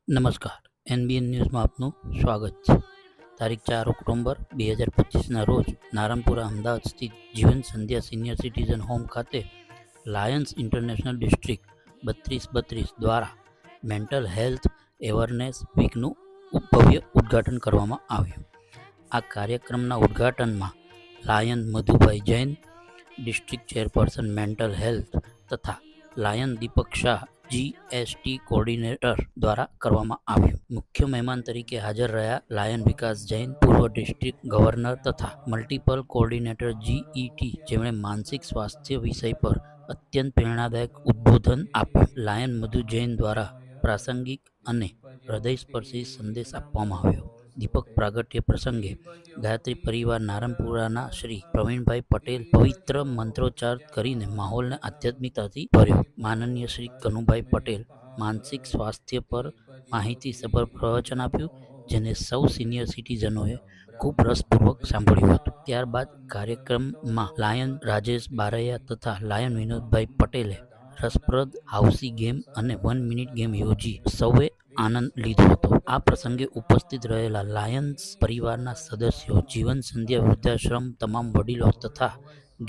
નમસ્કાર. NBN ન્યૂઝમાં આપનું સ્વાગત છે. તારીખ 4 ઓક્ટોબર 2025ના રોજ નારણપુરા અમદાવાદ સ્થિત જીવન સંધ્યા સિનિયર સિટીઝન હોમ ખાતે લાયન્સ ઇન્ટરનેશનલ ડિસ્ટ્રિક્ટ 3232 દ્વારા મેન્ટલ હેલ્થ એવરનેસ વીકનું ભવ્ય ઉદ્ઘાટન કરવામાં આવ્યું. આ કાર્યક્રમના ઉદ્ઘાટનમાં Lion Madhubhai Jain, district chairperson mental health તથા Lion Deepak Shah GST coordinator દ્વારા કરવામાં આવ્યું. મુખ્ય મહેમાન તરીકે હાજર રહ્યા લાયન વિકાસ જૈન, પૂર્વ ડિસ્ટ્રિક્ટ ગવર્નર તથા મલ્ટિપલ કોર્ડિનેટર GET, જેમણે માનસિક સ્વાસ્થ્ય વિષય પર અત્યંત પ્રેરણાદાયક ઉદ્બોધન આપ્યું. લાયન મધુ જૈન દ્વારા પ્રાસંગિક અને હૃદયસ્પર્શી સંદેશ આપવામાં આવ્યો. દીપક પ્રાગટ્ય પ્રસંગે ગાયત્રી પરિવાર નારણપુરાના શ્રી પ્રવીણભાઈ પટેલ પવિત્ર મંત્રોચ્ચાર કરીને માહોલને આધ્યાત્મિકતાથી ભર્યો. માનનીય શ્રી કનુભાઈ પટેલ માનસિક સ્વાસ્થ્ય પર માહિતીસભર પ્રવચન આપ્યું, જેને સૌ સિનિયર સિટીઝનોએ ખૂબ રસપૂર્વક સાંભળ્યું હતું. ત્યારબાદ કાર્યક્રમમાં લાયન રાજેશ બારૈયા તથા લાયન વિનોદભાઈ પટેલે રસપ્રદ હાઉસી ગેમ અને 1 મિનિટ ગેમ યોજી સૌએ આનંદ લીધો હતો. આ પ્રસંગે ઉપસ્થિત રહેલા લાયન્સ પરિવારના સદસ્યો, જીવન સંધ્યા વૃદ્ધાશ્રમ તમામ વડીલો તથા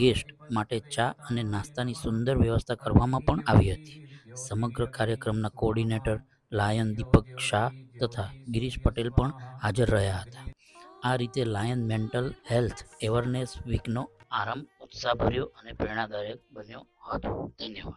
ગેસ્ટ માટે ચા અને નાસ્તાની સુંદર વ્યવસ્થા કરવામાં પણ આવી હતી. સમગ્ર કાર્યક્રમના કોર્ડિનેટર લાયન દીપક શાહ તથા ગિરીશ પટેલ પણ હાજર રહ્યા હતા. આ રીતે લાયન મેન્ટલ હેલ્થ એવરનેસ વીકનો આરંભ ઉત્સાહભર્યો અને પ્રેરણાદાયક બન્યો હતો. ધન્યવાદ.